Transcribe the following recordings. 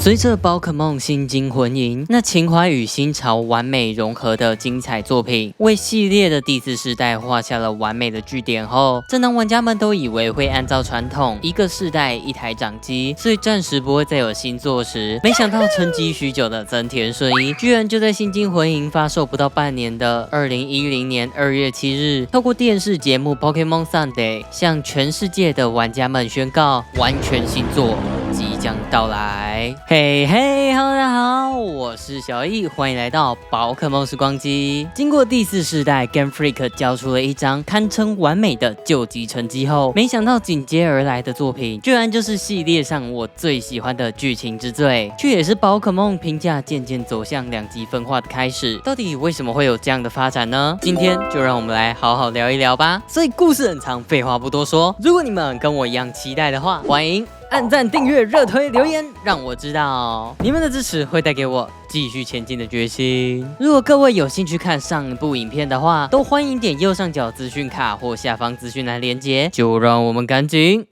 隨着寶可夢新金魂銀，那情懷與新潮完美融合的精彩作品，為系列的第4世代畫下了完美的句點後，正當玩家們都以為會按照傳統一個世代一台掌機，所以暫時不會再有新作時，沒想到沉寂許久的增田順一，居然就在新金魂銀發售不到半年的2010年2月7日，透過電視節目 Pokémon Sunday 向全世界的玩家們宣告，完全新作即將到來。嘿嘿，Hello， 大家好，我是小易，歡迎來到寶可夢時光機。經過第4世代 Game Freak 交出了一張堪稱完美的救急成績後，沒想到緊接而來的作品，居然就是系列上我最喜歡的劇情之最，卻也是寶可夢評價漸漸走向2極分化的開始。到底為什麼會有這樣的發展呢？今天就讓我們來好好聊一聊吧。所以故事很長，廢話不多說，如果你們跟我一樣期待的話，歡迎按讚、訂閱、熱推、留言，讓我知道你們的支持會帶給我繼續前進的決心。如果各位有興趣看上一部影片的話，都歡迎點右上角資訊卡或下方資訊欄連結。就讓我們趕緊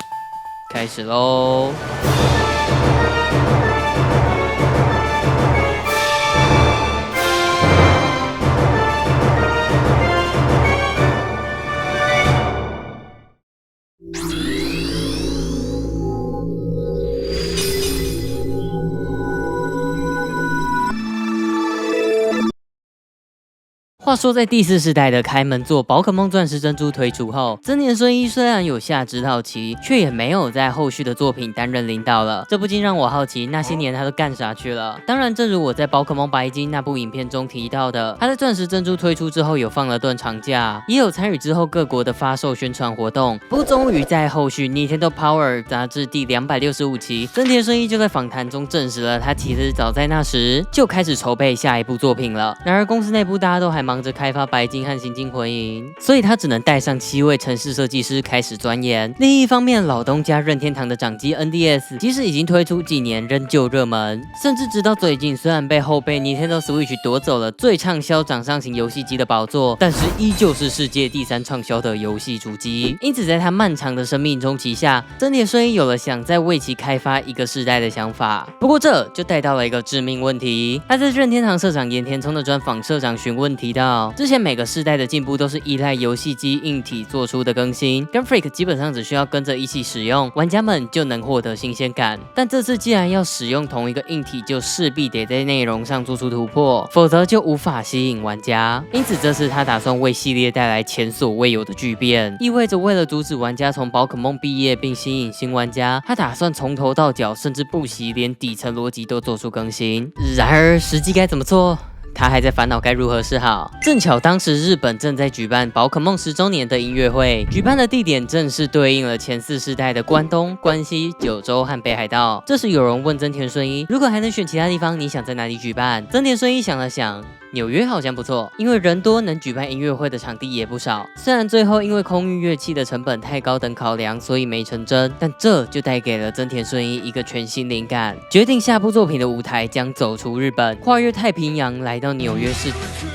開始嘍！話說，在第4世代的開門作《寶可夢鑽石珍珠》推出後，增田順一雖然有下指導棋，卻也沒有在後續的作品擔任領導了。這不禁讓我好奇，那些年他都幹啥去了？當然，正如我在《寶可夢白金》那部影片中提到的，他在鑽石珍珠推出之後有放了段長假，也有參與之後各國的發售宣傳活動。不過，終於在後續 Nintendo Power 雜誌第265期，增田順一就在訪談中證實了，他其實早在那時就開始籌備下一部作品了。然而，公司內部大家都還忙着開發白金和新金魂銀，所以他只能帶上7位程式設計師開始鑽研。另一方面，老東家任天堂的掌機 NDS 即使已經推出幾年，仍舊熱門，甚至直到最近，雖然被後輩 Nintendo Switch 奪走了最暢銷掌上型遊戲機的寶座，但是依舊是世界第3暢銷的遊戲主機。因此，在他漫長的生命週期下，增田順一有了想再為其開發一個世代的想法。不過，這就帶到了一個致命問題。他在任天堂社長鹽田聰的專訪，社長詢問提到，之前每個世代的進步都是依賴遊戲機硬體做出的更新 ，Game Freak 基本上只需要跟着一起使用，玩家們就能獲得新鮮感。但這次既然要使用同一個硬體，就勢必得在內容上做出突破，否則就無法吸引玩家。因此，這次他打算為系列帶來前所未有的巨變，意味着為了阻止玩家從寶可夢畢業並吸引新玩家，他打算從頭到腳，甚至不惜連底層邏輯都做出更新。然而，實際該怎麼做？他還在煩惱該如何是好。正巧當時日本正在舉辦寶可夢10周年的音樂會，舉辦的地點正是對應了前4世代的關東、關西、九州和北海道。這時有人問增田順一，如果還能選其他地方，你想在哪裡舉辦？增田順一想了想，紐約好像不錯，因為人多，能舉辦音樂會的場地也不少。雖然最後因為空運樂器的成本太高等考量，所以沒成真，但這就帶給了增田順一一個全新靈感，決定下部作品的舞台將走出日本，跨越太平洋來到紐約市。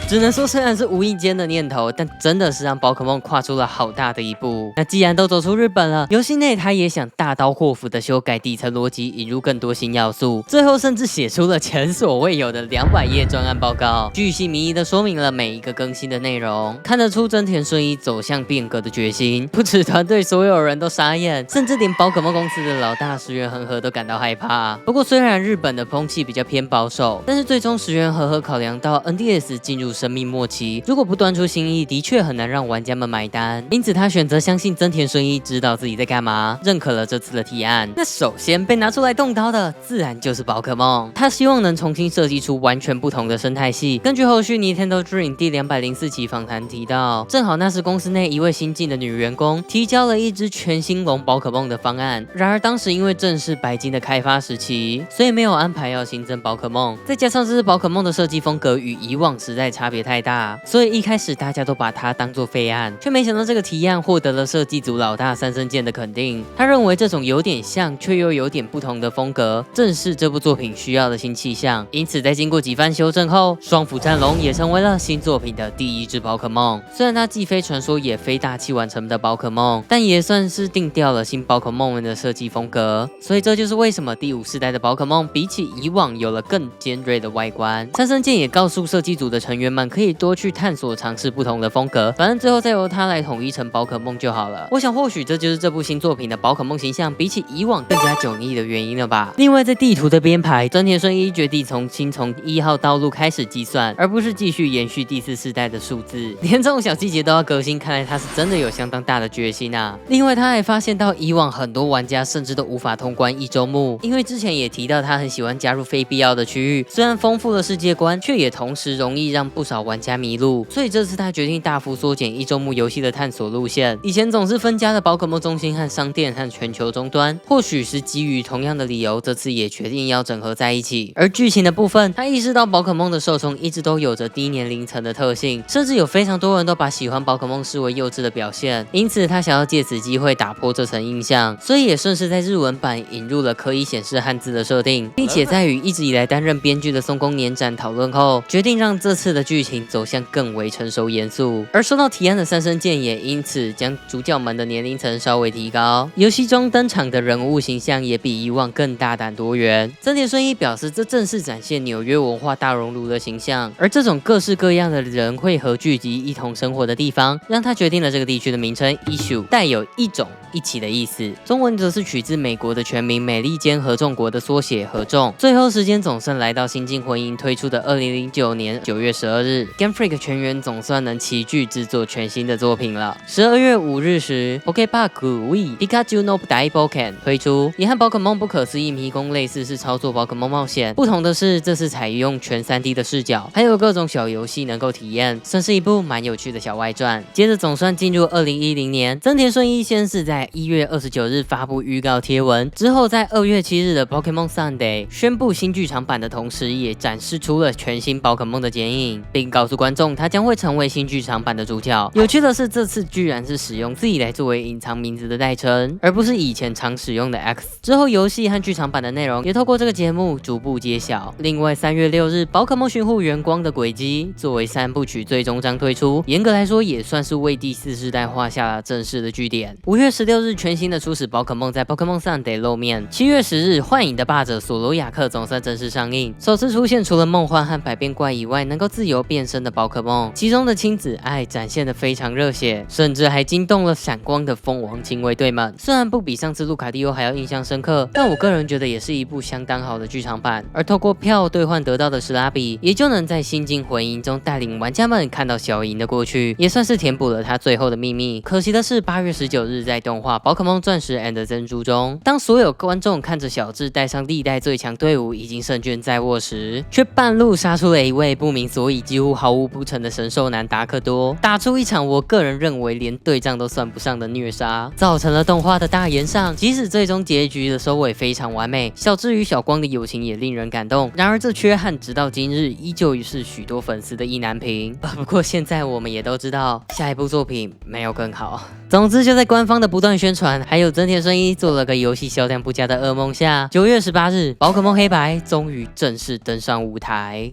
只能說，雖然是無意間的念頭，但真的是讓寶可夢跨出了好大的一步。那既然都走出日本了，遊戲內他也想大刀闊斧的修改底層邏輯，引入更多新要素，最後甚至寫出了前所未有的200頁專案報告，巨細靡遺的說明了每一個更新的內容，看得出增田順一走向變革的決心。不止團隊所有人都傻眼，甚至連寶可夢公司的老大石原和和都感到害怕。不过，雖然日本的風氣比較偏保守，但是最終石原和和考量到 NDS 進入生命末期，如果不端出新意，的確很難讓玩家們買單。因此，他選擇相信增田順一知道自己在幹嘛，認可了這次的提案。那首先被拿出來動刀的，自然就是寶可夢。他希望能重新設計出完全不同的生態系。根據後續 Nintendo Dream 第204期訪談提到，正好那時公司內一位新進的女員工提交了一隻全新龍寶可夢的方案。然而當時因為正是白金的開發時期，所以沒有安排要新增寶可夢。再加上這隻寶可夢的設計風格與以往實在差別太大，所以一開始大家都把它當作廢案，卻沒想到這個提案獲得了設計組老大三森健的肯定。他認為這種有點像卻又有點不同的風格，正是這部作品需要的新氣象。因此在經過幾番修正後，雙輔戰龍也成為了新作品的第一隻寶可夢。雖然它既非傳說也非大器晚成的寶可夢，但也算是定調了新寶可夢們的設計風格。所以這就是為什麼第5世代的寶可夢比起以往有了更尖銳的外觀。三生劍也告訴設計組的成員們，可以多去探索嘗試不同的風格，反正最後再由他來統一成寶可夢就好了。我想或許這就是這部新作品的寶可夢形象比起以往更加迥異的原因了吧。另外在地圖的編排，真田順一決定從1號道路開始計算，而不是繼續延續第4世代的數字，連這種小細節都要革新，看來他是真的有相當大的決心啊。另外他還發現到以往很多玩家甚至都無法通關異州目，因為之前也提到他很喜歡加入非必要的区域，雖然豐富了世界觀，卻也同時容易讓不少玩家迷路，所以這次他決定大幅縮減異州目遊戲的探索路線。以前總是分家的寶可夢中心和商店和全球終端，或許是基於同樣的理由，這次也決定要整合在一起。而劇情的部分，他意識到寶可夢的受眾一直都有着低年齡層的特性，甚至有非常多人都把喜歡寶可夢視為幼稚的表現，因此他想要借此機會打破這層印象，所以也順勢在日文版引入了可以顯示漢字的設定，並且在與一直以來擔任編劇的松宮年展討論後，決定讓這次的劇情走向更為成熟嚴肅。而受到提案的三生劍也因此將主角們的年齡層稍微提高，遊戲中登場的人物形象也比以往更大膽多元。真田順一表示，這正是展現紐約文化大熔爐的形象，而這種各式各樣的人匯合聚集一同生活的地方，讓他決定了這個地區的名稱 Issue， 帶有一種一起的意思，中文則是取自美國的全名美利坚合众國的縮寫合众。最後時間總算來到新境魂營推出的2009年9月12日 ，Game Freak 全員總算能齊聚制作全新的作品了。12月5日時 ，Poképark Wii Pikachu no Daiboken 推出，也和寶可夢不可思議迷宮類似，是操作寶可夢冒險。不同的是，這次採用全3D 的視角，還有各種小遊戲能夠體驗，算是一部蠻有趣的小外傳。接着總算進入2010年，真田順一先是在1月29日發布預告貼文，之後在2月7日的 Pokémon Sunday 宣布新劇場版的同時，也展示出了全新寶可夢的剪影，並告訴觀眾他將會成為新劇場版的主角。有趣的是，這次居然是使用自己來作為隱藏名字的代稱，而不是以前常使用的 X。之後遊戲和劇場版的內容也透過這個節目逐步揭曉。另外3月6日，寶可夢巡護原光的軌跡作為3部曲最終章推出，嚴格來說也算是為第4世代畫下了正式的句點。5月16日，全新的初始寶可夢在 Pokémon Sunday 露面。7月10日，幻影的霸者索羅亞克總算正式上映，首次出現除了夢幻和百變怪以外能夠自由變身的寶可夢，其中的親子愛展現得非常熱血，甚至還驚動了閃光的鳳凰親衛隊們。雖然不比上次路卡迪歐還要印象深刻，但我個人覺得也是一部相當好的劇場版。而透過票兌換得到的史拉比，也就能在新境魂營中帶領玩家們看到小櫻的過去，也算是填補了他最後的秘密。可惜的是，8月19日在動畫《寶可夢鑽石 and 珍珠》中，當所有觀眾看着小智帶上歷代最強隊伍已經胜券在握時，卻半路殺出了一位不明所以、幾乎毫無不成的神獸男達克多，打出一場我個人認為連隊長都算不上的虐殺，造成了動畫的大炎上。即使最終結局的收尾非常完美，小智與小光的友情也令人感動，然而這缺憾直到今日依舊是許多粉絲的意難平。不過現在我們也都知道，下一部作品沒有更好。總之，就在官方的不斷宣傳，還有真田順一做了個遊戲銷量不佳的噩夢下，9月18日，寶可夢黑白終於正式登上舞台。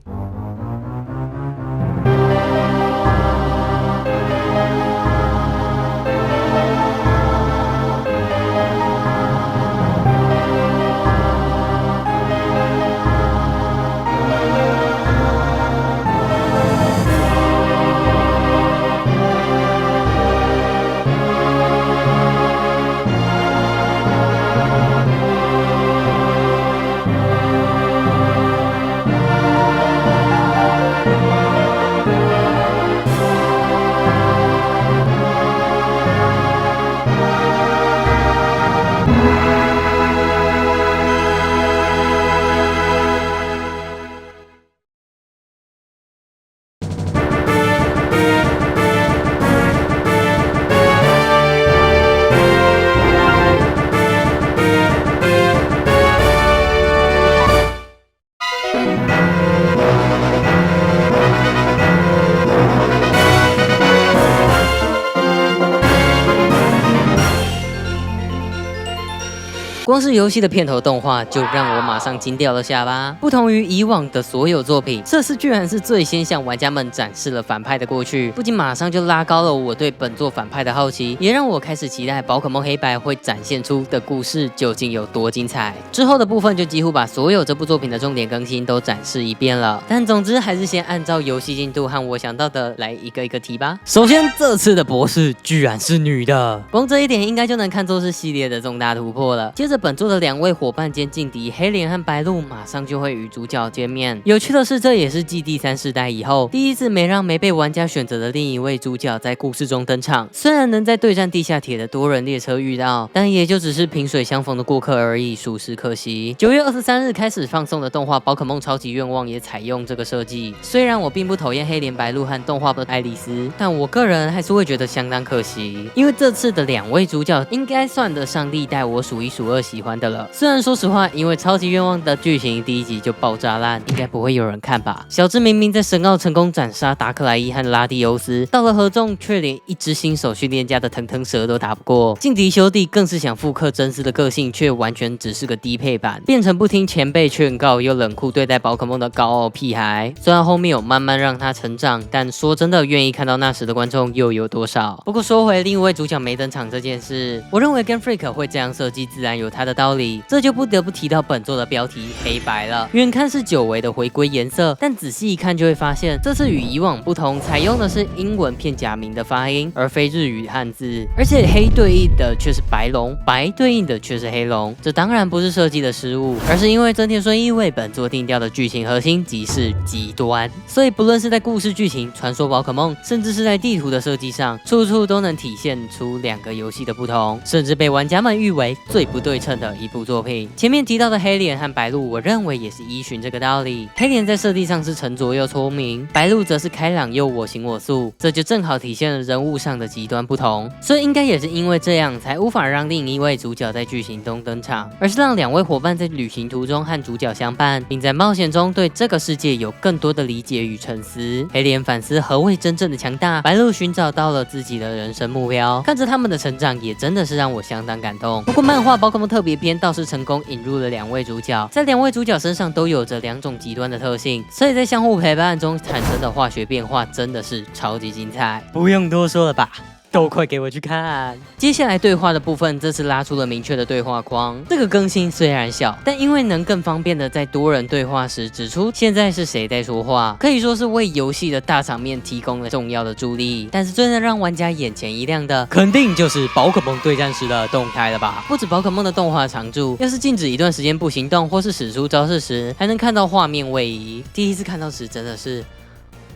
光是遊戲的片頭動畫就讓我馬上驚掉了下巴。不同於以往的所有作品，這次居然是最先向玩家們展示了反派的過去，不僅馬上就拉高了我對本作反派的好奇，也讓我開始期待寶可夢黑白會展現出的故事究竟有多精彩。之後的部分就幾乎把所有這部作品的重點更新都展示一遍了，但總之還是先按照遊戲進度和我想到的來一個一個提吧。首先，這次的博士居然是女的，光這一點應該就能看作是系列的重大突破了。接着，本作的2位夥伴兼勁敵黑蓮和白鹿馬上就會與主角見面。有趣的是，這也是繼第3世代以後第一次沒讓沒被玩家選擇的另一位主角在故事中登場。雖然能在對戰地下鐵的多人列車遇到，但也就只是萍水相逢的過客而已，屬實可惜。9月23日開始放送的動畫《寶可夢超級願望》也採用這個設計。雖然我並不討厭黑蓮白鹿和動畫的愛麗絲，但我個人還是會覺得相當可惜，因為這次的2位主角應該算得上歷代我數一數二喜歡的了。雖然說實話，因為超級願望的劇情第1集就爆炸爛，應該不會有人看吧。小智明明在深奧成功斬殺達克萊伊和拉蒂歐斯，到了合眾卻連一隻新手訓練家的騰騰蛇都打不過。勁敵兄弟更是想複刻真絲的個性，卻完全只是個低配版，變成不聽前輩勸告又冷酷對待寶可夢的高傲屁孩。雖然後面有慢慢讓他成長，但說真的，願意看到那時的觀眾又有多少？不過說回另一位主角沒登場這件事，我認為 Game Freak 會這樣設計，自然有它的道理。這就不得不提到本作的標題黑白了。遠看是久違的回歸顏色，但仔細一看就會發現，這次與以往不同，採用的是英文片假名的發音，而非日語漢字。而且黑對應的卻是白龍，白對應的卻是黑龍。這當然不是設計的失誤，而是因為真田順一為本作定調的劇情核心即是極端，所以不論是在故事劇情、傳說寶可夢，甚至是在地圖的設計上，處處都能體現出2個遊戲的不同，甚至被玩家們譽為最不對稱的一部作品。前面提到的黑蓮和白鹿，我認為也是依循這個道理。黑蓮在設定上是沉着又聰明，白鹿則是開朗又我行我素，這就正好體現了人物上的極端不同。所以應該也是因為這樣，才無法讓另一位主角在劇情中登場，而是讓2位夥伴在旅行途中和主角相伴，並在冒險中對這個世界有更多的理解與沉思。黑蓮反思何謂真正的強大，白鹿尋找到了自己的人生目標。看着他們的成長，也真的是讓我相當感動。不過漫畫寶可夢特別篇倒是成功引入了2位主角，在2位主角身上都有着2種極端的特性，所以在相互陪伴中產生的化學變化真的是超級精彩，不用多說了吧，都快給我去看！接下來對話的部分，這次拉出了明確的對話框。這個更新雖然小，但因為能更方便的在多人對話時指出現在是誰在說話，可以說是為遊戲的大場面提供了重要的助力。但是最能讓玩家眼前一亮的，肯定就是寶可夢對戰時的動態了吧？不止寶可夢的動畫常駐，要是靜止一段時間不行動，或是使出招式時，還能看到畫面位移。第一次看到時真的是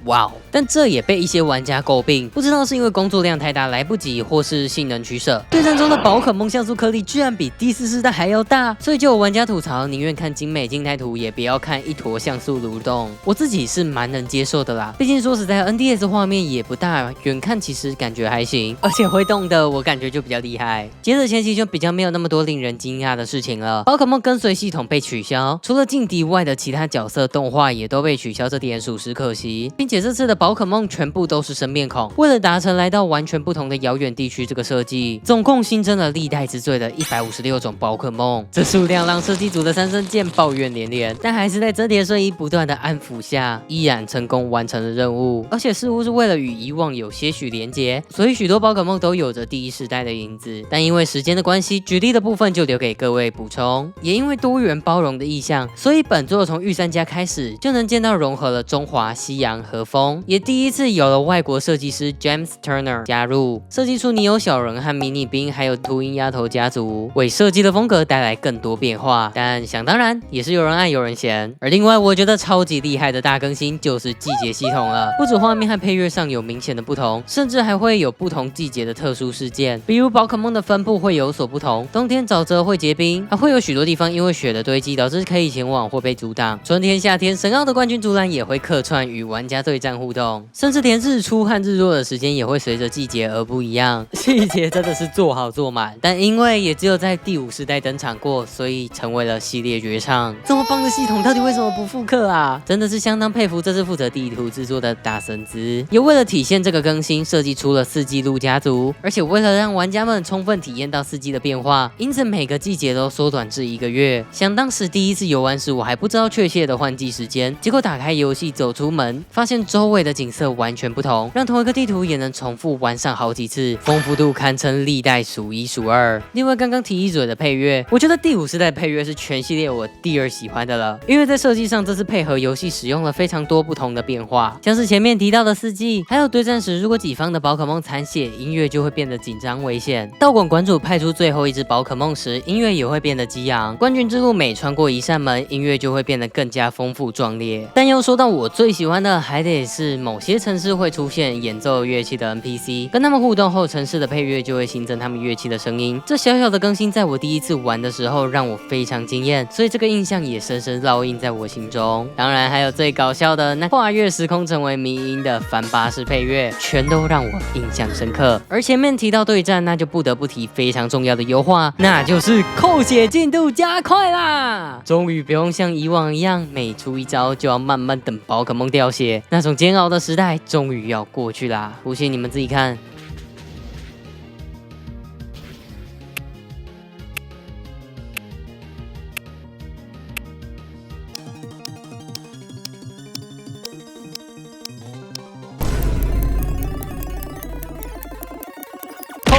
哇哦！但這也被一些玩家詬病，不知道是因為工作量太大來不及，或是性能取捨。對戰中的寶可夢像素顆粒居然比第4世代還要大，所以就有玩家吐槽，寧願看精美靜態圖，也不要看一坨像素蠕動。我自己是蠻能接受的啦，畢竟說實在 ，NDS 畫面也不大，遠看其實感覺還行，而且會動的我感覺就比較厲害。接着前期就比較沒有那麼多令人驚訝的事情了，寶可夢跟隨系統被取消，除了勁敵外的其他角色動畫也都被取消，這點屬實可惜，並且這次的寶可夢全部都是生面孔，為了達成來到完全不同的遙遠地區這個設計，總共新增了歷代之最的156種寶可夢，這數量讓設計組的三生劍抱怨連連，但還是在真田順一不斷的安撫下，依然成功完成了任務，而且似乎是為了與以往有些許連結，所以許多寶可夢都有着第1世代的影子。但因為時間的關係，舉例的部分就留給各位補充。也因為多元包容的意象，所以本作從御三家開始就能見到融合了中華、西洋和風，也第一次有了外國設計師 James Turner 加入，設計出尼歐小人和迷你兵，還有禿鷹丫頭家族，為設計的風格帶來更多變化。但想當然，也是有人愛有人嫌。而另外，我覺得超級厲害的大更新就是季節系統了，不止畫面和配樂上有明顯的不同，甚至還會有不同季節的特殊事件，比如寶可夢的分布會有所不同，冬天沼澤會結冰，還會有許多地方因為雪的堆積導致可以前往或被阻擋。春天、夏天，神奧的冠軍竹籃也會客串與玩家對戰互動，甚至連日出和日落的時間也會隨着季節而不一樣，細節真的是做好做滿。但因為也只有在第5世代登場過，所以成為了系列絕唱。這麼棒的系統，到底為什麼不復刻啊？真的是相當佩服這次負責地圖制作的大神子。也為了體現這個更新，設計出了4季陸家族，而且為了讓玩家們充分體驗到4季的變化，因此每個季節都縮短至1個月。想當時第一次遊玩時，我還不知道確切的換季時間，結果打開遊戲走出門，發現周圍的景色完全不同，讓同一個地圖也能重複玩上好幾次，豐富度堪稱歷代數1數2。另外剛剛提一嘴的配樂，我覺得第5世代配樂是全系列我第2喜歡的了，因為在設計上這次配合遊戲使用了非常多不同的變化，像是前面提到的4季，還有對戰時如果己方的寶可夢殘血，音樂就會變得緊張危險；道館館主派出最後一隻寶可夢時，音樂也會變得激昂；冠軍之路每穿過一扇門，音樂就會變得更加豐富壯烈。但要說到我最喜歡的，還得是某些城市會出現演奏樂器的 NPC， 跟他們互動後，城市的配樂就會新增他們樂器的聲音。這小小的更新，在我第一次玩的時候讓我非常驚豔，所以這個印象也深深烙印在我心中。當然還有最搞笑的那跨越時空成為迷因的翻巴士配樂，全都讓我印象深刻。而前面提到對戰，那就不得不提非常重要的優化，那就是扣血進度加快啦！終於不用像以往一樣，每出一招就要慢慢等寶可夢掉血，那種煎熬的時代終於要過去啦！不信你們自己看。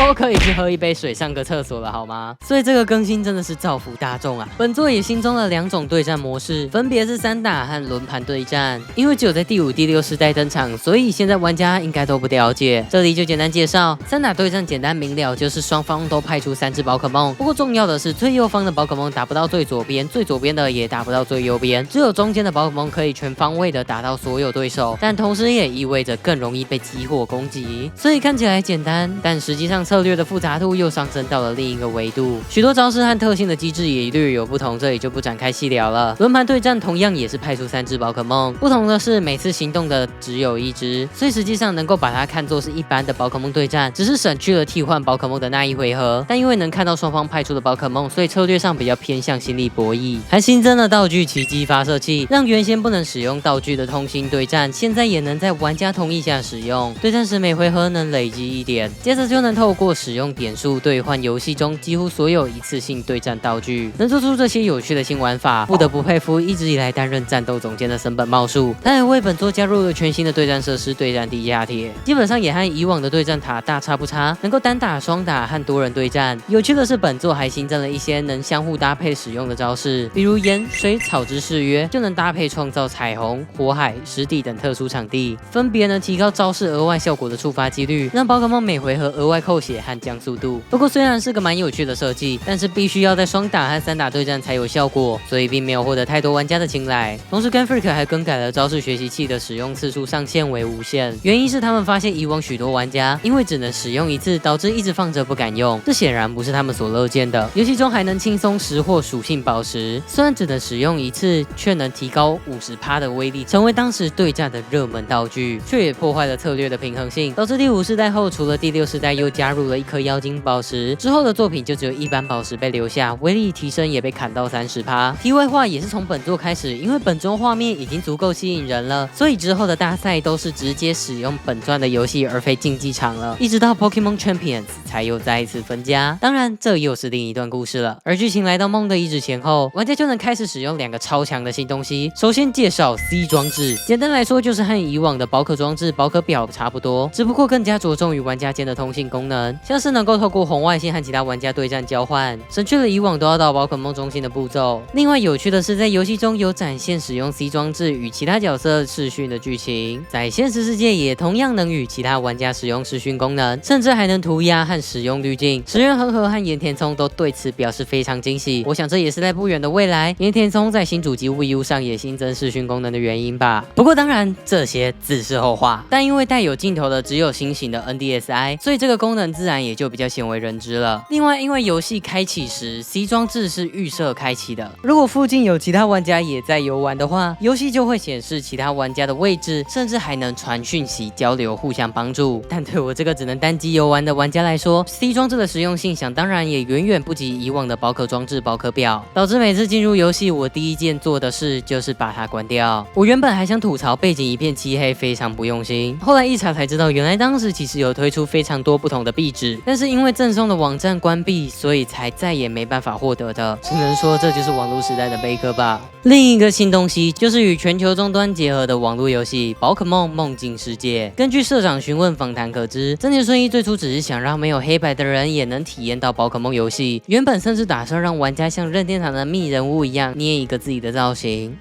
都可以去喝一杯水上個廁所了好嗎？所以這個更新真的是造福大眾啊。本作也新增了2種對戰模式，分別是3打和輪盤對戰。因為只有在第5、第6世代登場，所以現在玩家應該都不了解，這裡就簡單介紹。3打對戰簡單明了，就是雙方都派出3隻寶可夢，不過重要的是最右方的寶可夢打不到最左邊，最左邊的也打不到最右邊，只有中間的寶可夢可以全方位的打到所有對手，但同時也意味着更容易被激活攻擊。所以看起來簡單，但實際上策略的複雜度又上升到了另一個維度，許多招式和特性的機制也略有不同，這裡就不展開細聊了。輪盤對戰同樣也是派出3隻寶可夢，不同的是每次行動的只有1隻，所以實際上能夠把它看作是一般的寶可夢對戰，只是省去了替換寶可夢的那一回合。但因為能看到雙方派出的寶可夢，所以策略上比較偏向心理博弈，還新增了道具奇蹟發射器，讓原先不能使用道具的通信對戰，現在也能在玩家同意下使用。对戰時每回合能累積1點，接着就能透過使用點數兌換遊戲中幾乎所有一次性對戰道具。能做出這些有趣的新玩法，不得不佩服一直以來擔任戰鬥總監的森本茂樹。他也為本作加入了全新的對戰設施——對戰地下鐵，基本上也和以往的對戰塔大差不差，能夠單打、雙打和多人對戰。有趣的是，本作還新增了一些能相互搭配使用的招式，比如岩、水、草之誓約就能搭配創造彩虹、火海、濕地等特殊場地，分別能提高招式額外效果的觸發幾率，讓寶可夢每回合額外扣血和降速度。不過雖然是個蠻有趣的設計，但是必須要在雙打和3打對戰才有效果，所以並沒有獲得太多玩家的青睞。同時 Game Freak 還更改了招式學習器的使用次數上限為無限，原因是他們發現以往許多玩家因為只能使用1次，導致一直放着不敢用，這顯然不是他們所樂見的。遊戲中還能輕鬆拾獲屬性寶石，雖然只能使用1次，卻能提高50%的威力，成為當時對戰的熱門道具，卻也破壞了策略的平衡性，導致第5世代後，除了第6世代又加入了1顆妖精寶石，之後的作品就只有一般寶石被留下，威力提升也被砍到30%。題外話，也是從本作開始，因為本作畫面已經足夠吸引人了，所以之後的大賽都是直接使用本傳的遊戲而非競技場了，一直到 Pokémon Champions 才又再一次分家。當然這又是另一段故事了。而劇情來到夢的遺址前後，玩家就能開始使用2個超強的新東西。首先介紹 C 裝置，簡單來說就是和以往的寶可裝置、寶可表差不多，只不過更加着重於玩家間的通信功能，像是能夠透過红外線和其他玩家對戰交換，省去了以往都要到寶可夢中心的步驟。另外有趣的是，在遊戲中有展現使用 C 裝置與其他角色視訊的劇情，在現實世界也同樣能與其他玩家使用視訊功能，甚至還能塗鴉和使用濾鏡。石原恆河和岩田聰都對此表示非常驚喜，我想這也是在不遠的未來，岩田聰在新主機 Wii U 上也新增視訊功能的原因吧。不過當然這些自是後話，但因為帶有鏡頭的只有新型的 NDSi，所以這個功能自然也就比較鮮為人知了。另外，因為遊戲開啟時 C 裝置是預設開啟的，如果附近有其他玩家也在遊玩的話，遊戲就會顯示其他玩家的位置，甚至還能傳訊息交流，互相幫助。但對我這個只能單機遊玩的玩家來說，C 裝置的實用性想當然也遠遠不及以往的寶可裝置寶可表，導致每次進入遊戲，我第一件做的事就是把它關掉。我原本還想吐槽背景一片漆黑，非常不用心，後來一查才知道，原來當時其實有推出非常多不同的壁紙，但是因為贈送的網站關閉，所以才再也沒辦法獲得的。只能說這就是網絡時代的悲歌吧。另一個新東西就是與全球終端結合的網絡遊戲《寶可夢夢境世界》。根據社長詢問訪談可知，真田順一最初只是想讓沒有黑白的人也能體驗到寶可夢遊戲，原本甚至打算讓玩家像任天堂的密人物一樣捏一個自己的造型。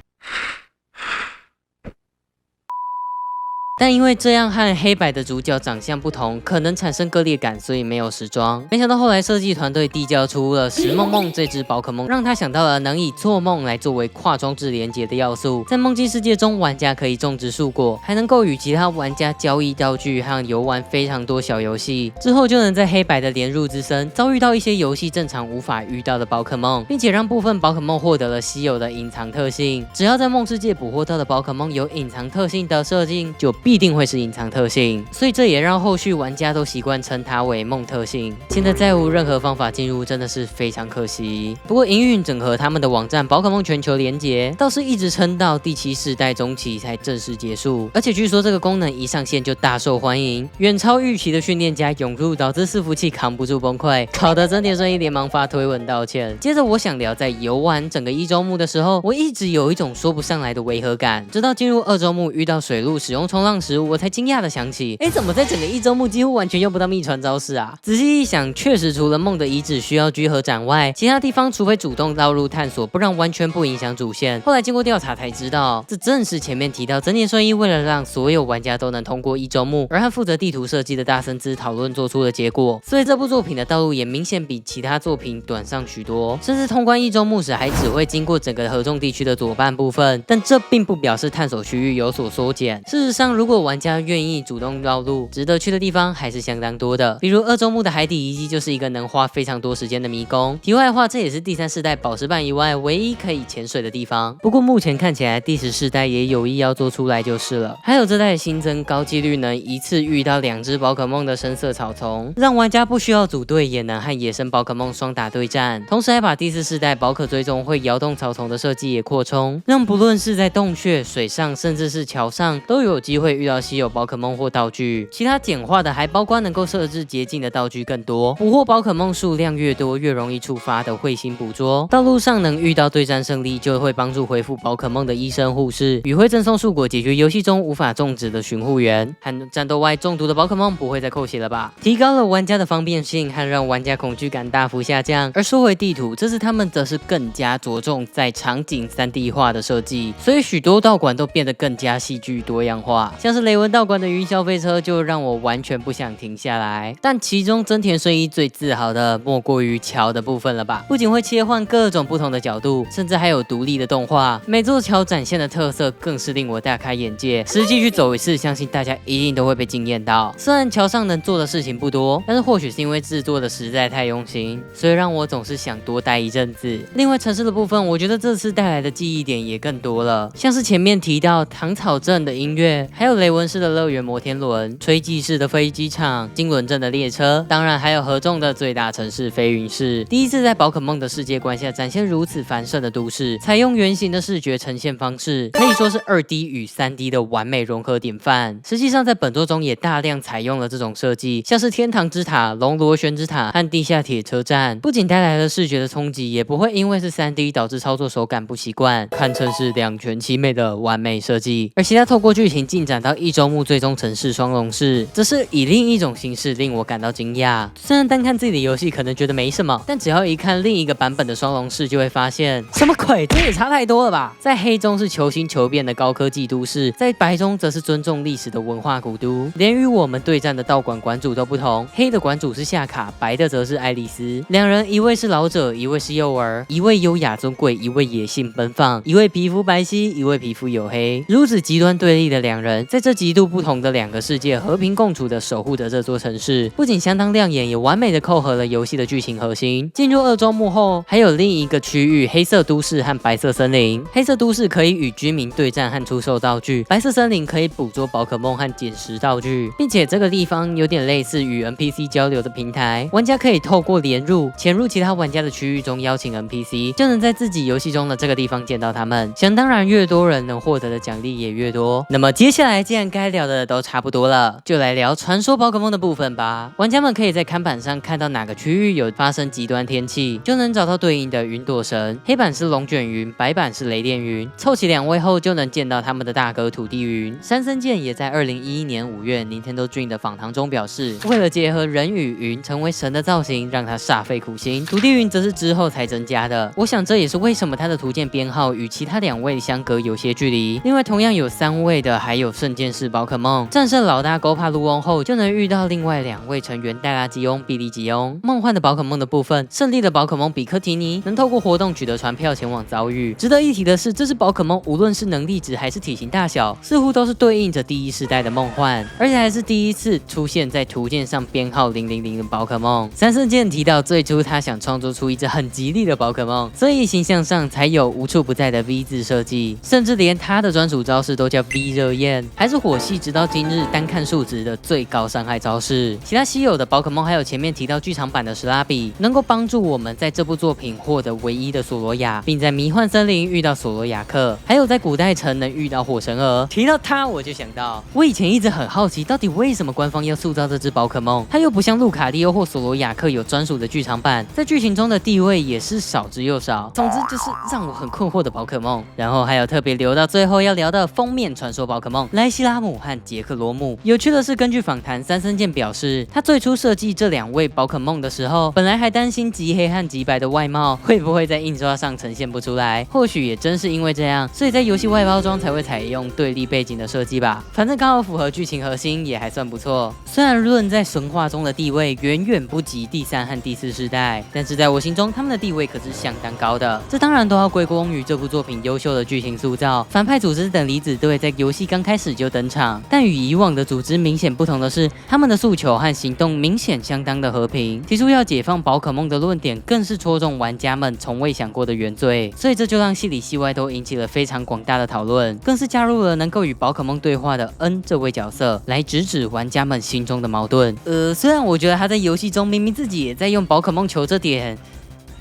但因為這樣和黑白的主角長相不同，可能產生割裂感，所以沒有時裝。沒想到後來設計團隊遞交出了石夢夢這隻寶可夢，讓他想到了能以做夢來作為跨裝置連接的要素。在夢境世界中，玩家可以種植樹果，還能夠與其他玩家交易道具和遊玩非常多小遊戲。之後就能在黑白的連入之森遭遇到一些遊戲正常無法遇到的寶可夢，並且讓部分寶可夢獲得了稀有的隱藏特性。只要在夢世界捕獲到的寶可夢有隱藏特性的設定，就必定會是隱藏特性，所以這也讓後續玩家都習慣稱它為夢特性。現在再無任何方法進入，真的是非常可惜。不過營運整合他們的網站寶可夢全球連結，倒是一直撐到第7世代中期才正式結束。而且據說這個功能一上線就大受歡迎，遠超預期的訓練家湧入，導致伺服器扛不住崩潰，搞得真田順一連忙發推文道歉。接着我想聊，在遊玩整個一周目的時候，我一直有一種說不上來的違和感，直到進入2周目遇到水路使用衝浪時，我才驚訝的想起，怎麼在整個一周目幾乎完全用不到秘傳招式啊？仔細一想，確實除了夢的遺址需要居合斬外，其他地方除非主動繞路探索，不然完全不影響主線。後來經過調查才知道，這正是前面提到真田順一為了讓所有玩家都能通過一周目，而和負責地圖設計的大森資討論做出的結果。所以這部作品的道路也明顯比其他作品短上許多，甚至通關一周目時還只會經過整個合眾地區的左半部分，但這並不表示探索區域有所縮減。事實上，如果玩家願意主動繞路，值得去的地方還是相當多的。比如2周目的海底遺跡就是一個能花非常多時間的迷宮。題外話，這也是第3世代寶石版以外唯一可以潛水的地方。不過目前看起來第10世代也有意要做出來就是了。還有這代新增高幾率能一次遇到2隻寶可夢的深色草叢，讓玩家不需要組隊也能和野生寶可夢雙打對戰。同時還把第4世代寶可追蹤會搖動草叢的設計也擴充，讓不論是在洞穴、水上，甚至是橋上，都有機會遇到稀有寶可夢或道具。其他簡化的還包括能夠設置捷徑的道具更多，捕獲寶可夢數量越多越容易觸發的彗星捕捉。道路上能遇到對戰勝利，就會幫助恢復寶可夢的醫生護士，與會贈送樹果解決遊戲中無法種植的巡護員。和戰鬥外中毒的寶可夢不會再扣血了吧？提高了玩家的方便性和讓玩家恐懼感大幅下降。而說回地圖，這次他們則是更加着重在場景3D 化的設計，所以許多道館都變得更加戲劇多樣化，像是雷文道館的雲霄飛車就讓我完全不想停下來。但其中真田順一最自豪的莫過於橋的部分了吧？不僅會切換各種不同的角度，甚至還有獨立的動畫，每座橋展現的特色更是令我大開眼界。實際去走一次，相信大家一定都會被驚豔到。雖然橋上能做的事情不多，但是或許是因為制作的實在太用心，所以讓我總是想多待一陣子。另外城市的部分，我覺得這次帶來的記憶點也更多了，像是前面提到糖草鎮的音樂，還有雷文市的樂園摩天輪、吹技式的飛機場、金輪鎮的列車，當然還有合眾的最大城市飛雲市。第一次在寶可夢的世界觀下展現如此繁盛的都市，採用圓形的視覺呈現方式，可以說是2D 與3D 的完美融合典範。實際上在本作中也大量採用了這種設計，像是天堂之塔、龍螺旋之塔和地下鐵車站，不僅帶來了視覺的衝擊，也不會因為是3D 導致操作手感不習慣，堪稱是兩全其美的完美設計。而其他透過劇情進展到1周目最終城市雙龍市，則是以另一種形式令我感到驚訝。雖然單看自己的遊戲可能覺得沒什麼，但只要一看另一個版本的雙龍市，就會發現什麼鬼，這也差太多了吧！在黑中是求新求變的高科技都市，在白中則是尊重歷史的文化古都。連與我們對戰的道館館主都不同，黑的館主是夏卡，白的則是愛麗絲。兩人一位是老者，一位是幼兒，一位優雅尊貴，一位野性奔放，一位皮膚白皙，一位皮膚黝黑。如此極端對立的兩人，在這極度不同的兩個世界和平共處的守護着這座城市，不僅相當亮眼，也完美的扣合了遊戲的劇情核心。進入2周目後，還有另一個區域——黑色都市和白色森林。黑色都市可以與居民對戰和出售道具，白色森林可以捕捉寶可夢和撿拾道具，並且這個地方有點類似與 NPC 交流的平台，玩家可以透過連入潛入其他玩家的區域中邀請 NPC， 就能在自己遊戲中的這個地方見到他們。想當然，越多人能獲得的獎勵也越多。那麼接下來既然該聊的都差不多了，就來聊傳說寶可夢的部分吧。玩家們可以在看板上看到哪個區域有發生極端天氣，就能找到對應的雲朵神。黑板是龍捲雲，白板是雷電雲，湊齊2位後就能見到他們的大哥土地雲。山森健也在2011年5月 Nintendo Dream 的訪談中表示，為了結合人與雲成為神的造型，讓他煞費苦心。土地雲則是之後才增加的，我想這也是為什麼他的圖鑑編號與其他2位相隔有些距離。另外同樣有3位的還有聖劍士寶可夢，戰勝老大溝帕魯翁後就能遇到另外2位成員戴拉吉翁、比利吉翁。夢幻的寶可夢的部分，勝利的寶可夢比克提尼能透過活動取得船票前往遭遇。值得一提的是，這只寶可夢無論是能力值還是體型大小，似乎都是對應着第1世代的夢幻，而且還是第一次出現在圖鑑上編號000的寶可夢。山森健提到，最初他想創作出一只很吉利的寶可夢，所以形象上才有無處不在的 V 字設計，甚至連他的專屬招式都叫 V 熱焰，還是火系直到今日單看數值的最高傷害招式。其他稀有的寶可夢還有前面提到劇場版的史拉比，能夠幫助我們在這部作品獲得唯一的索羅亞，並在迷幻森林遇到索羅亞克，還有在古代城能遇到火神兒。提到他，我就想到，我以前一直很好奇，到底為什麼官方要塑造這只寶可夢？它又不像路卡利歐或索羅亞克有專屬的劇場版，在劇情中的地位也是少之又少。總之就是讓我很困惑的寶可夢。然後還有特別留到最後要聊的封面傳說寶可夢萊西拉姆和傑克羅姆。有趣的是，根據訪談，山森健表示，他最初設計這2位寶可夢的時候，本來還擔心極黑和極白的外貌會不會在印刷上呈現不出來。或許也真是因為這樣，所以在遊戲外包裝才會採用對立背景的設計吧。反正剛好符合劇情核心，也還算不錯。雖然論在神話中的地位遠遠不及第3和第4世代，但是在我心中他們的地位可是相當高的。這當然都要歸功於這部作品優秀的劇情塑造。反派組織等離子隊在遊戲剛開始就登場，但與以往的組織明顯不同的是，他們的訴求和行動明顯相當的和平。提出要解放寶可夢的論點，更是戳中玩家們從未想過的原罪。所以這就讓戲裡戲外都引起了非常廣大的討論，更是加入了能夠與寶可夢對話的恩這位角色，來直指玩家們心中的矛盾。雖然我覺得他在遊戲中明明自己也在用寶可夢球，這點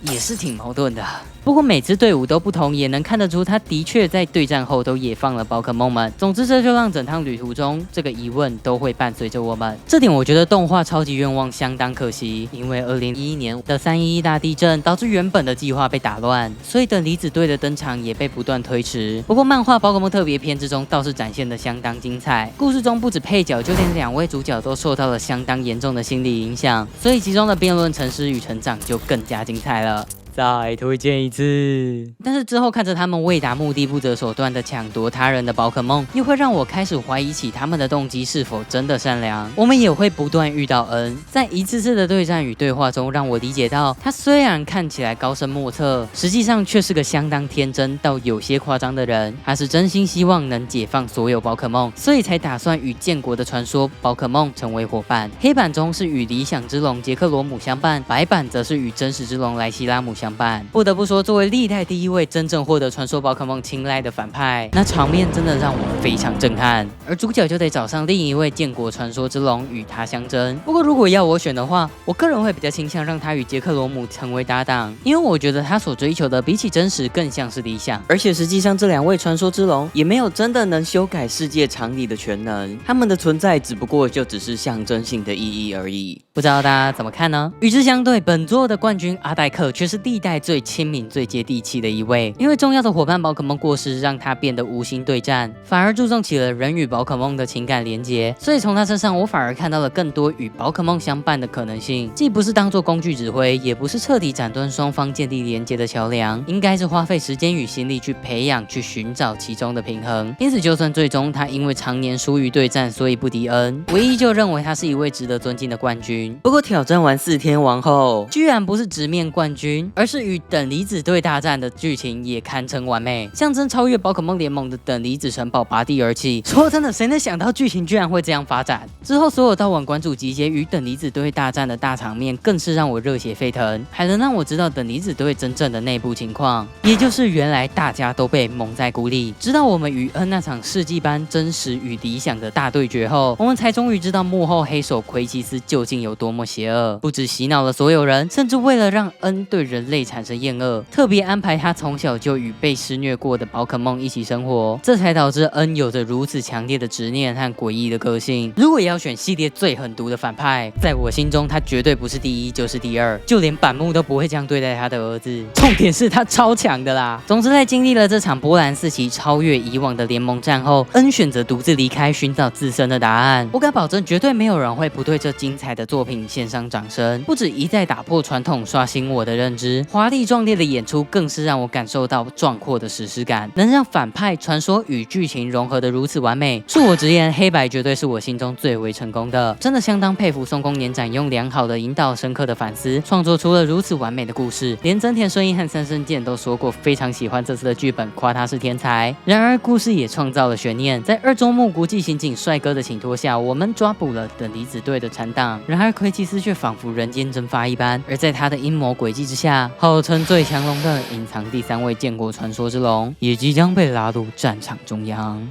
也是挺矛盾的。不過每支隊伍都不同，也能看得出他的確在對戰後都野放了寶可夢們。總之，這就讓整趟旅途中這個疑問都會伴隨着我們。這點我覺得動畫超級願望相當可惜，因為2011年的311大地震導致原本的計劃被打亂，所以等離子隊的登場也被不斷推遲。不過漫畫寶可夢特別篇之中倒是展現得相當精彩，故事中不止配角，就連2位主角都受到了相當嚴重的心理影響，所以其中的辯論沉思與成長就更加精彩了。再推薦一次。但是之後看着他們為達目的不擇手段的搶奪他人的寶可夢，又會讓我開始懷疑起他們的動機是否真的善良。我們也會不斷遇到恩，在一次次的對戰與對話中，讓我理解到他雖然看起來高深莫測，實際上卻是個相當天真到有些誇張的人。他是真心希望能解放所有寶可夢，所以才打算與建國的傳說寶可夢成為夥伴。黑板中是與理想之龍傑克羅姆相伴，白板則是與真實之龍萊西拉姆相伴。不得不說，作為歷代第一位真正獲得傳說寶可夢青睞的反派，那場面真的讓我非常震撼。而主角就得找上另一位建國傳說之龍與他相爭。不過如果要我選的話，我個人會比較傾向讓他與傑克羅姆成為搭檔，因為我覺得他所追求的比起真實更像是理想。而且實際上這2位傳說之龍也沒有真的能修改世界常理的全能，他們的存在只不過就只是象徵性的意義而已。不知道大家怎麼看呢？與之相對，本作的冠軍阿黛克卻是歷代最親民、最接地氣的一位。因為重要的夥伴寶可夢過世，讓他變得無心對戰，反而注重起了人與寶可夢的情感連結。所以從他身上，我反而看到了更多與寶可夢相伴的可能性。既不是當作工具指揮，也不是徹底斬斷雙方建立連結的橋梁，應該是花費時間與心力去培養、去尋找其中的平衡。因此，就算最終他因為常年疏於對戰，所以不敵恩，我依舊認為他是一位值得尊敬的冠軍。不過挑戰完4天王後，居然不是直面冠軍，而而是與等離子隊大戰的劇情也堪稱完美，象徵超越寶可夢聯盟的等離子城堡拔地而起。說真的，誰能想到劇情居然會這樣發展？之後所有到網關注集結與等離子隊大戰的大場面，更是讓我熱血沸騰，還能讓我知道等離子隊真正的內部情況，也就是原來大家都被蒙在鼓裡。直到我們與恩那場世紀般真實與理想的大對決後，我們才終於知道幕後黑手奎奇斯究竟有多麼邪惡，不只洗腦了所有人，甚至為了讓恩對人類產生厭惡，特別安排他從小就與被施虐過的寶可夢一起生活，這才導致恩有着如此強烈的執念和詭異的個性。如果要選系列最狠毒的反派，在我心中他絕對不是第一就是第二，就連板木都不會這樣對待他的兒子。重點是他超強的啦。總之，在經歷了這場波瀾四起、超越以往的聯盟戰後，恩選擇獨自離開，尋找自身的答案。我敢保證，絕對沒有人會不對這精彩的作品獻上掌聲。不止一再打破傳統，刷新我的認知，華麗壯烈的演出更是讓我感受到壯闊的史詩感，能讓反派、傳說與劇情融合得如此完美。恕我直言，黑白絕對是我心中最為成功的，真的相當佩服松宮年展用良好的引導、深刻的反思，創作出了如此完美的故事。連真田順一和三生健都說過非常喜歡這次的劇本，誇他是天才。然而故事也創造了懸念，在二周目國際刑警帥哥的請托下，我們抓捕了等離子隊的殘黨。然而奎奇斯卻仿佛人間蒸發一般，而在他的陰謀詭計之下，號稱最強龍的隱藏第3位建國傳說之龍也即將被拉入戰場中央。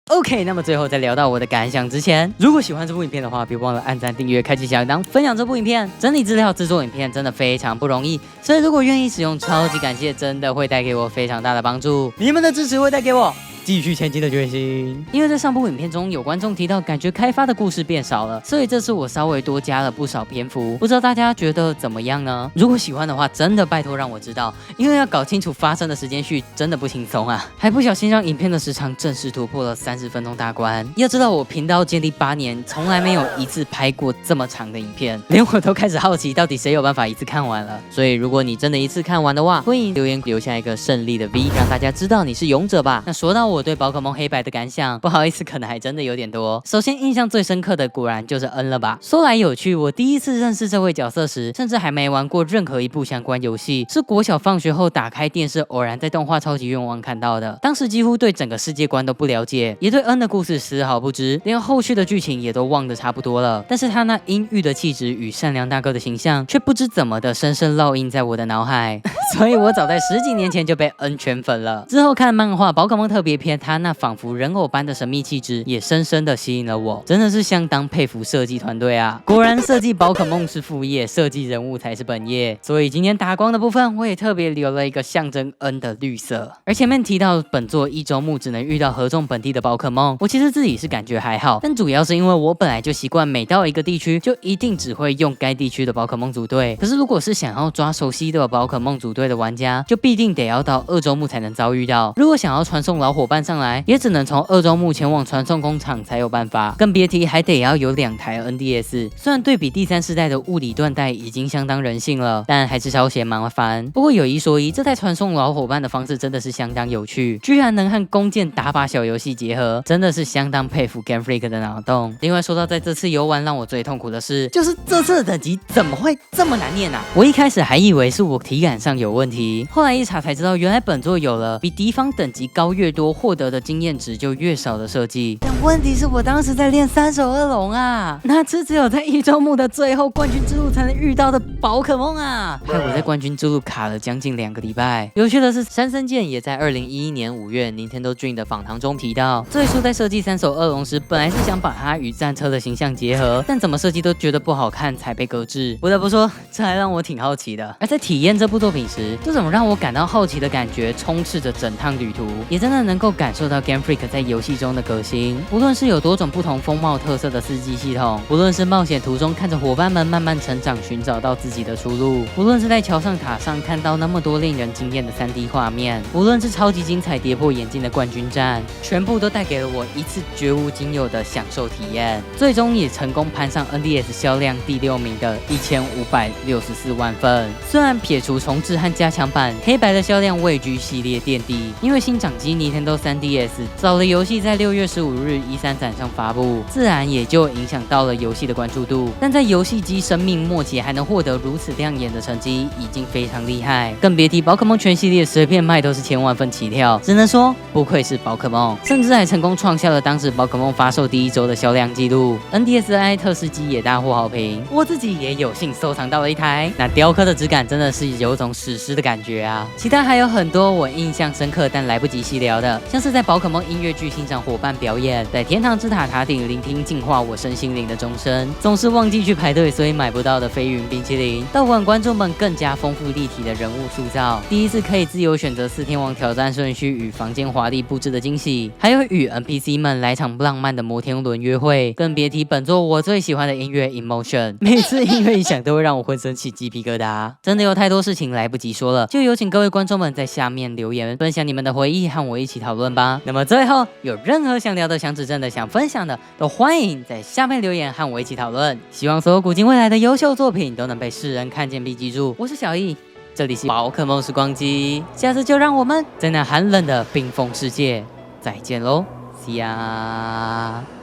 OK， 那麼最後在聊到我的感想之前，如果喜歡這部影片的話，別忘了按讚、訂閱、開啟小鈴鐺、分享這部影片。整理資料、製作影片真的非常不容易，所以如果願意使用，超級感謝，真的會帶給我非常大的幫助。你們的支持會帶給我繼續前進的決心。因為在上部影片中有觀眾提到，感覺開發的故事變少了，所以這次我稍微多加了不少篇幅，不知道大家覺得怎麼樣呢？如果喜歡的話，真的拜托讓我知道，因為要搞清楚發生的時間序真的不輕鬆啊！還不小心讓影片的時長正式突破了30分鐘大關。要知道我頻道建立8年，從來沒有一次拍過這麼長的影片，連我都開始好奇到底誰有辦法一次看完了。所以如果你真的一次看完的話，歡迎留言留下一個勝利的 V， 讓大家知道你是勇者吧。那說到我對寶可夢黑白的感想，不好意思，可能還真的有點多。首先印象最深刻的果然就是恩了吧。說來有趣，我第一次認識這位角色時，甚至還沒玩過任何一部相關遊戲，是國小放學後打開電視，偶然在動畫超級願望看到的。當時幾乎對整個世界觀都不了解，也對恩的故事絲毫不知，連後續的劇情也都忘得差不多了。但是他那陰鬱的氣質與善良大哥的形象，卻不知怎麼的深深烙印在我的腦海。所以我早在10幾年前就被恩圈粉了。之後看漫畫《寶可夢特別篇》，他那仿佛人偶般的神秘氣質，也深深的吸引了我。真的是相當佩服設計團隊啊！果然設計寶可夢是副業，設計人物才是本業。所以今天打光的部分，我也特別留了一個象徵恩的綠色。而前面提到本作1周目只能遇到合縱本地的寶可夢，我其實自己是感覺還好，但主要是因為我本來就習慣每到一個地區就一定只會用該地區的寶可夢組隊。可是如果是想要抓熟悉的寶可夢組隊的玩家，就必定得要到2周目才能遭遇到。如果想要傳送老夥伴上來，也只能從2周目前往傳送工廠才有辦法，更別提還得要有2台 NDS。雖然對比第3世代的物理斷代已經相當人性了，但還是稍嫌麻煩。不過有一說一，這台傳送老夥伴的方式真的是相當有趣，居然能和弓箭打靶小遊戲結合，真的是相當佩服 Game Freak 的腦洞。另外說到在這次遊玩讓我最痛苦的是，就是這次的等級怎麼會這麼難念啊？我一開始還以為是我體感上有問題，後來一查才知道，原來本作有了比敵方等級高越多，獲得的經驗值就越少的設計。但問題是我當時在練3手惡龍啊，那只有在1周目的最後冠軍之路才能遇到的寶可夢啊，害我在冠軍之路卡了將近2個禮拜。有趣的是，山森健也在2011年5月 Nintendo Dream 的訪談中提到，最初在設計3手惡龍時，本來是想把它與戰車的形象結合，但怎麼設計都覺得不好看，才被擱置。不得不說，這還讓我挺好奇的。而在體驗這部作品時，這種讓我感到好奇的感覺充斥着整趟旅途，也真的能夠感受到 Game Freak 在遊戲中的革新。無論是有多種不同風貌特色的4G系統，無論是冒險途中看着夥伴們慢慢成長，尋找到自己的出路，無論是在橋上塔上看到那麼多令人驚豔的3D 畫面，無論是超級精彩跌破眼鏡的冠軍戰，全部都帶給了我一次絕無僅有的享受體驗。最終也成功攀上 NDS 銷量第6名的1564萬份。雖然撇除重置和加強版，黑白的銷量位居系列墊底，因為新掌機 Nintendo 3DS 早了遊戲在6月15日E3展上發布，自然也就影響到了遊戲的關注度。但在遊戲機生命末期還能獲得如此亮眼的成績，已經非常厲害，更別提寶可夢全系列隨便賣都是千萬份起跳，只能說不愧是寶可夢，甚至還成功創下了當時寶可夢發售第1周的銷量紀錄。NDSi 特仕機也大獲好評，我自己也有幸收藏到了一台，那雕刻的質感真的是有種史詩的感覺啊！其他還有很多我印象深刻但來不及細聊的，像是在寶可夢音樂劇欣賞夥伴表演，在天堂之塔塔頂聆聽淨化我身心靈的鐘聲，總是忘記去排隊所以買不到的飛雲冰淇淋，到晚觀眾們更加豐富立體的人物塑造，第一次可以自由選擇4天王挑戰順序與房間華麗布置的驚喜，還有與 NPC 們來場浪漫的摩天輪約會，更別提本作我最喜歡的音樂 Emotion， 每次音樂一響都會讓我渾身起雞皮疙瘩，真的有太多事情來不及說了，就有請各位觀眾們在下面留言分享你們的回憶，和我一起討論吧。那麼最後有任何想聊的、想指正的、想分享的，都歡迎在下面留言和我一起討論。希望所有古今未來的優秀作品都能被世人看見并記住。我是小易，這裡是寶可夢時光機，下次就讓我們在那寒冷的冰封世界再見嘍，See ya。